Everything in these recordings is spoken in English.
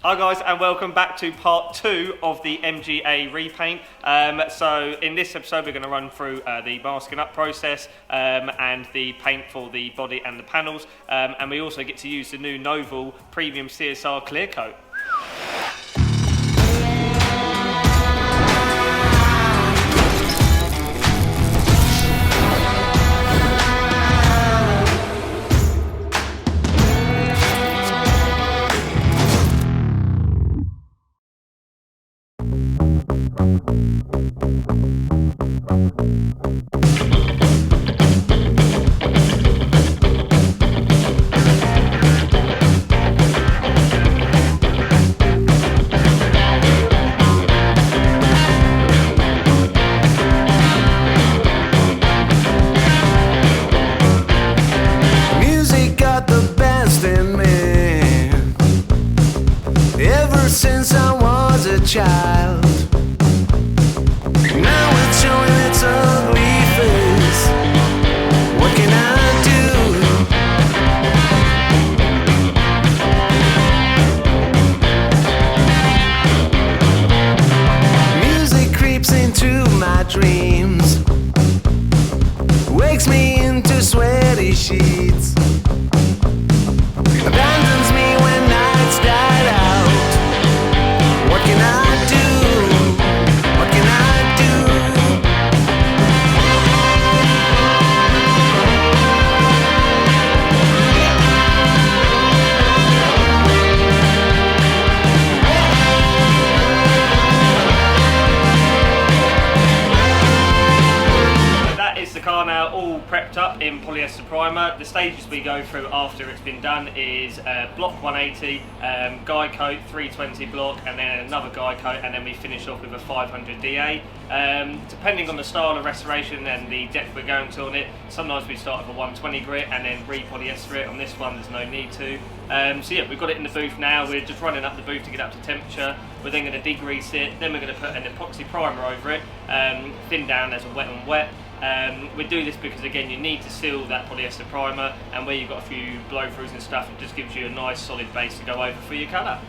Hi guys, and welcome back to part 2 of the MGA repaint. So in this episode we're going to run through the masking up process and the paint for the body and the panels, and we also get to use the new Novols Premium CSR clear coat. Since I was a child, now it's showing its ugly face. What can I do? Music creeps into my dreams, wakes me into sweaty sheets, abandons me when nights died out. What can I do? What can I do? So that is the car now all prepped up in polyester primer. The stages we go through after it's been done is block 180, guy coat 320 block, and then another guy coat, and then we finish off with a 500 DA. Depending on the style of restoration and the depth we're going to on it, sometimes we start with a 120 grit and then re-polyester it. On this one there's no need to. So yeah, we've got it in the booth now. We're just running up the booth to get up to temperature. We're then going to degrease it, then we're going to put an epoxy primer over it, thin down as a wet on wet. We do this because again you need to seal that polyester primer, and where you've got a few blow throughs and stuff, it just gives you a nice solid base to go over for your colour.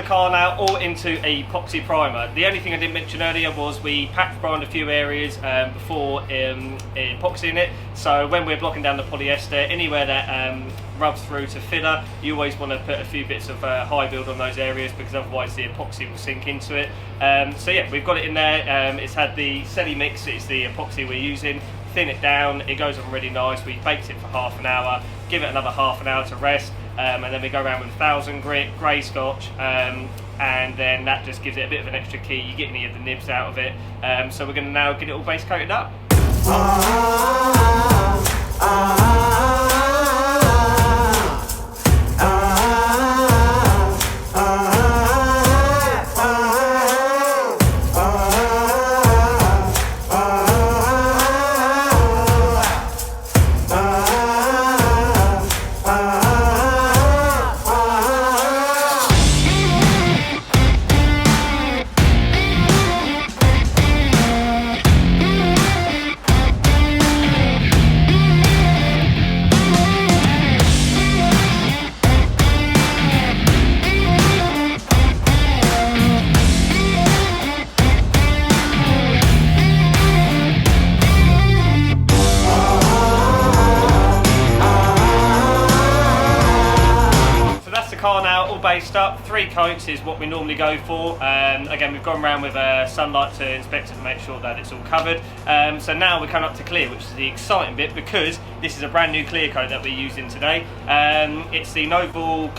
Car now all into a epoxy primer. The only thing I didn't mention earlier was we patch primed a few areas before epoxying it. So when we're blocking down the polyester, anywhere that rubs through to filler, you always want to put a few bits of high build on those areas, because otherwise the epoxy will sink into it. So yeah, we've got it in there. It's had the Seli mix, it's the epoxy we're using. Thin it down, it goes on really nice. We baked it for half an hour, give it another half an hour to rest, and then we go around with 1000 grit, grey scotch, and then that just gives it a bit of an extra key. You get any of the nibs out of it. So we're going to now get it all base coated up. paste up. 3 coats is what we normally go for. Again, we've gone around with sunlight to inspect it to make sure that it's all covered. So now we're coming up to clear, which is the exciting bit, because this is a brand new clear coat that we're using today. It's the Novol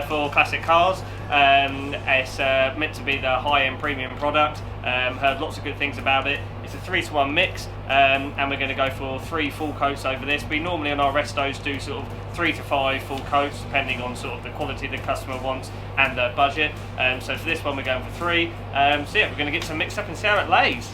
for classic cars. It's meant to be the high-end premium product. Heard lots of good things about it. It's a 3-to-1 mix, and we're going to go for 3 full coats over this. We normally on our restos do sort of 3 to 5 full coats, depending on sort of the quality the customer wants and their budget. So for this one, we're going for 3. So yeah, we're going to get some mixed up and see how it lays.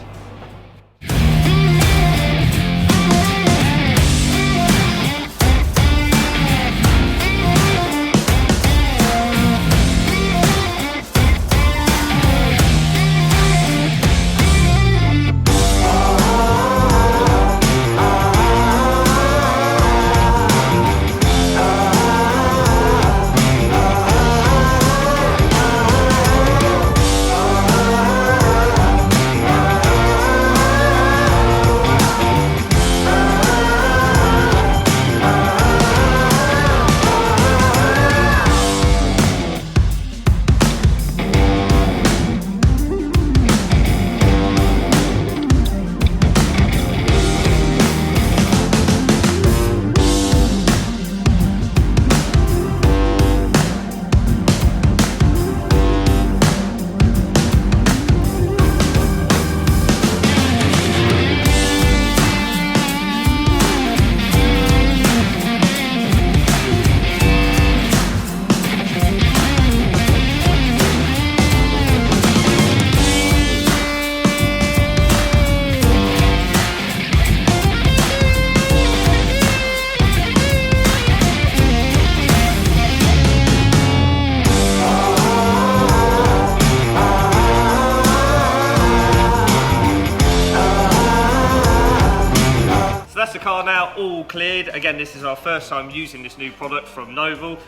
That's the car now all cleared. Again, this is our first time using this new product from Novol.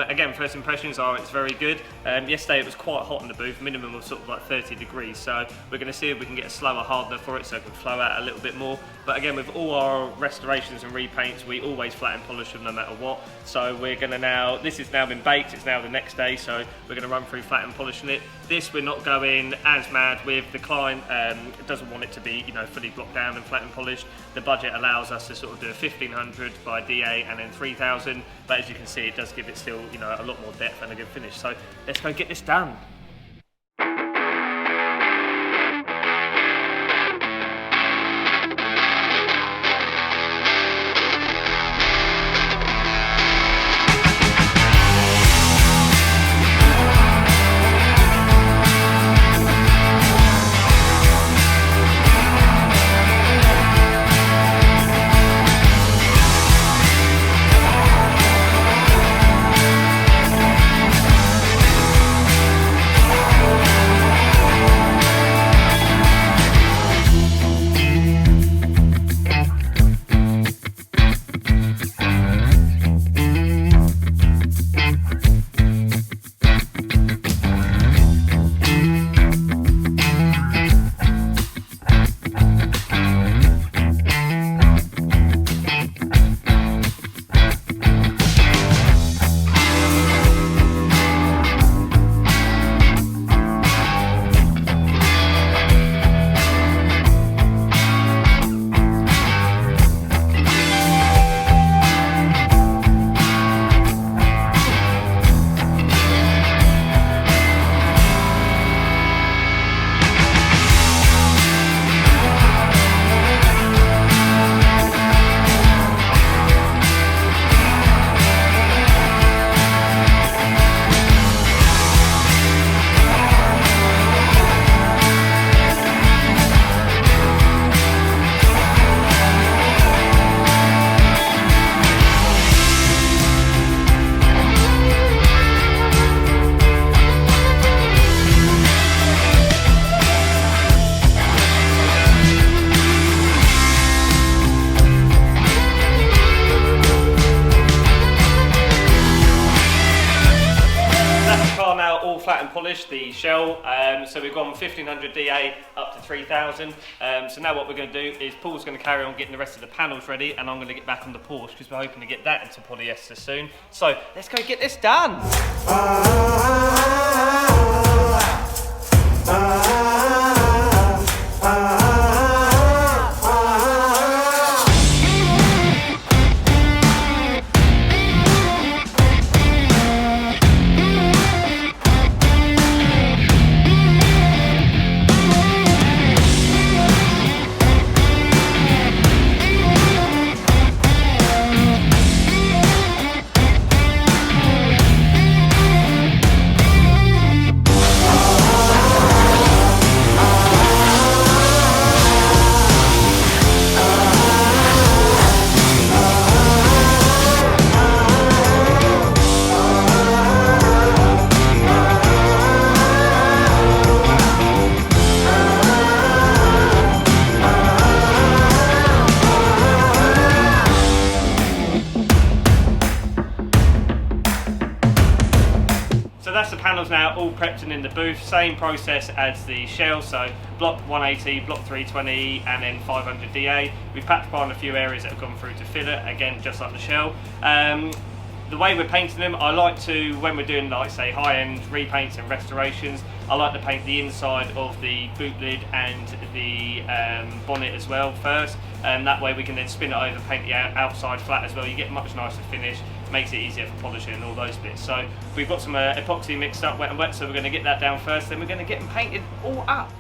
Again, first impressions are it's very good. Yesterday it was quite hot in the booth, minimum of sort of like 30 degrees. So we're going to see if we can get a slower hardener for it so it can flow out a little bit more. But again, with all our restorations and repaints, we always flatten polish them no matter what. So we're going to now, this has now been baked, it's now the next day, so we're going to run through flatten polishing it. This we're not going as mad with. The client doesn't want it to be, you know, fully blocked down and flatten polished. The budget allows us to sort of do a 1500 by DA and then 3000, but as you can see, it does give it still, you know, a lot more depth and a good finish. So let's go get this done. and polish the shell. So we've gone 1500 DA up to 3000. So now what we're going to do is Paul's going to carry on getting the rest of the panels ready, and I'm going to get back on the Porsche because we're hoping to get that into polyester soon. So let's go get this done. So that's the panels now all prepped and in the booth. Same process as the shell, so block 180, block 320 and then 500 DA. We've patched upon a few areas that have gone through to fillet, again just like the shell. The way we're painting them, I like to, when we're doing like say high-end repaints and restorations, I like to paint the inside of the boot lid and the bonnet as well first, and that way we can then spin it over, paint the outside flat as well. You get a much nicer finish, makes it easier for polishing and all those bits. So we've got some epoxy mixed up wet and wet, so we're going to get that down first, then we're going to get them painted all up.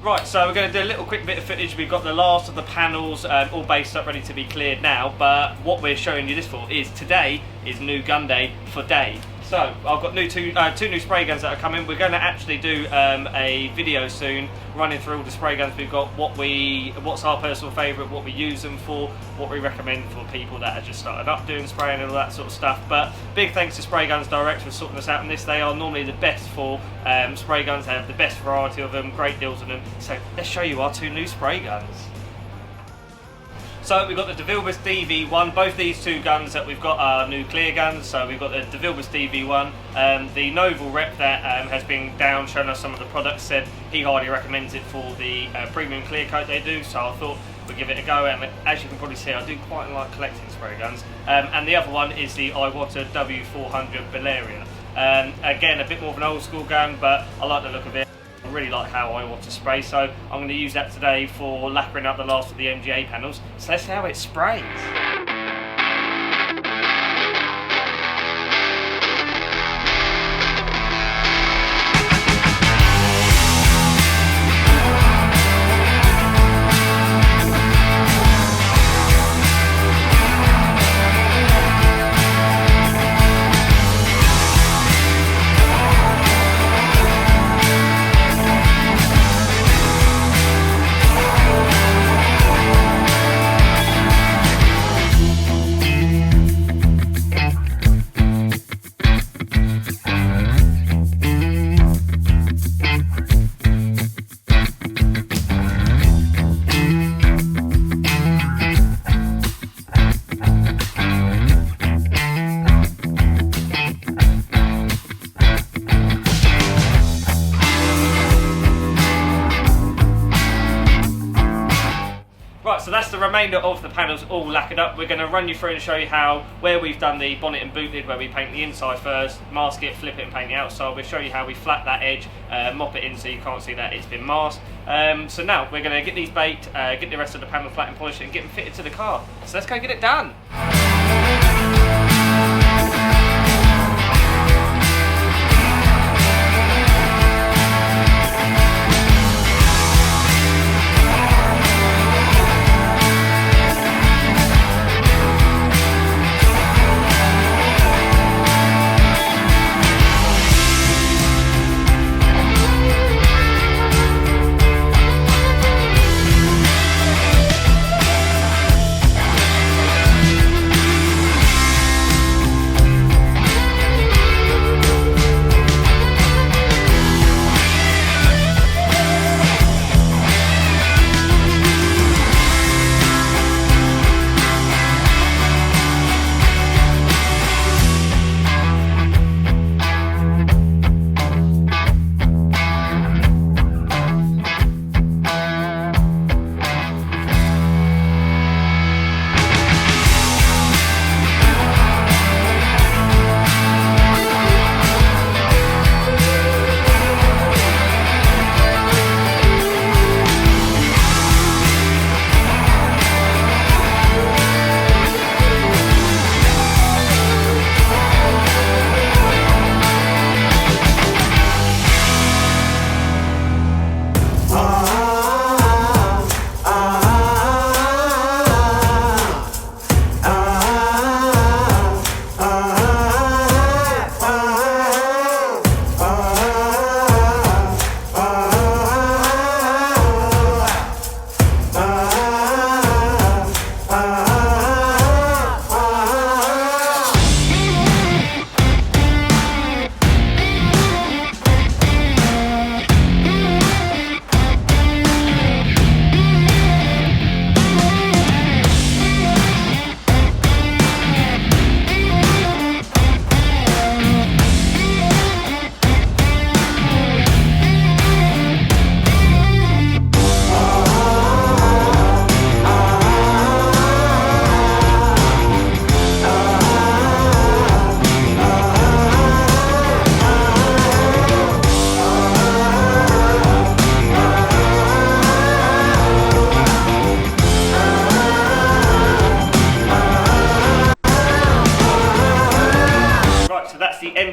Right, so we're going to do a little quick bit of footage. We've got the last of the panels all based up, ready to be cleared now, but what we're showing you this for is today is new gun day for Dave. So I've got two new spray guns that are coming. We're going to actually do a video soon running through all the spray guns we've got, what's our personal favourite, what we use them for, what we recommend for people that are just started up doing spraying and all that sort of stuff. But big thanks to Spray Guns Direct for sorting us out on this. They are normally the best for spray guns. They have the best variety of them, great deals on them. So let's show you our two new spray guns. So we've got the DeVilbiss DV1, both these two guns that we've got are new clear guns. So we've got the DeVilbiss DV1, the Novol rep that has been down showing us some of the products, said he highly recommends it for the premium clear coat they do, so I thought we'd give it a go. And as you can probably see, I do quite like collecting spray guns. And the other one is the Iwata W400 Baleria. Again, a bit more of an old school gun, but I like the look of it. I really like how I want to spray, so I'm going to use that today for lacquering up the last of the MGA panels. So let's see how it sprays. Right, so that's the remainder of the panels all lacquered up. We're going to run you through and show you where we've done the bonnet and boot lid, where we paint the inside first, mask it, flip it and paint the outside. We'll show you how we flat that edge, mop it in so you can't see that it's been masked. So now we're going to get these baked, get the rest of the panel flat and polished and get them fitted to the car. So let's go get it done.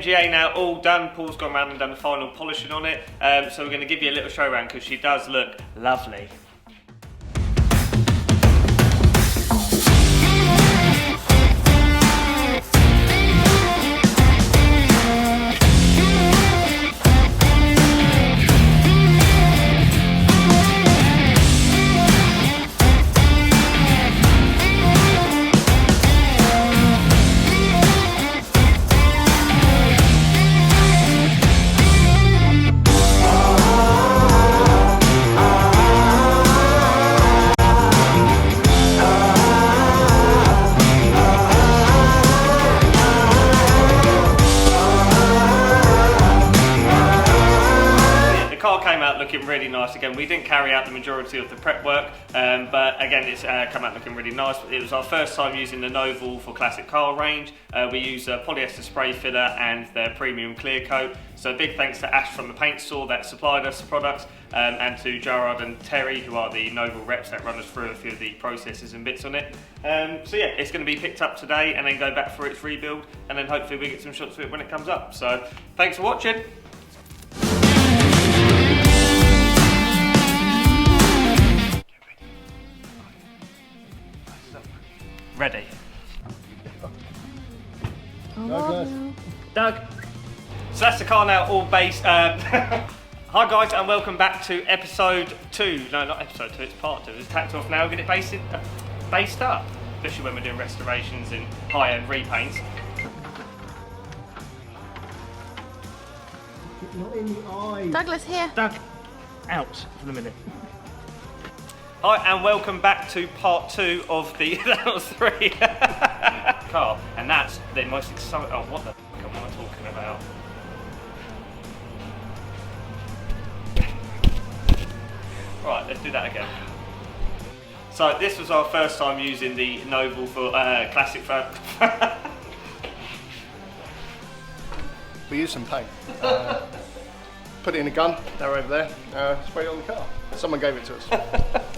MGA now all done. Paul's gone around and done the final polishing on it. So we're going to give you a little show around because she does look lovely. Looking really nice. Again, we didn't carry out the majority of the prep work, but again, it's come out looking really nice. It was our first time using the Novol for classic car range. We use a polyester spray filler and their premium clear coat. So big thanks to Ash from the paint store that supplied us the products, and to Gerard and Terry, who are the Novol reps that run us through a few of the processes and bits on it. So yeah, it's going to be picked up today and then go back for its rebuild, and then hopefully we get some shots of it when it comes up. So thanks for watching. Ready. Doug. So that's the car now all based. Hi guys, and welcome back to episode 2. No, not episode 2, it's part 2. It's tacked off now, get it based up. Especially when we're doing restorations and high-end repaints. Not in the eye. Douglas, here. Doug, out for the minute. Hi, and welcome back to part 2 of the, that was 3, car, and that's the most exciting, oh what the f*** am I talking about? Right, let's do that again. So this was our first time using the Novol for classic We used some paint. Put it in a gun, they're over there, sprayed it on the car. Someone gave it to us.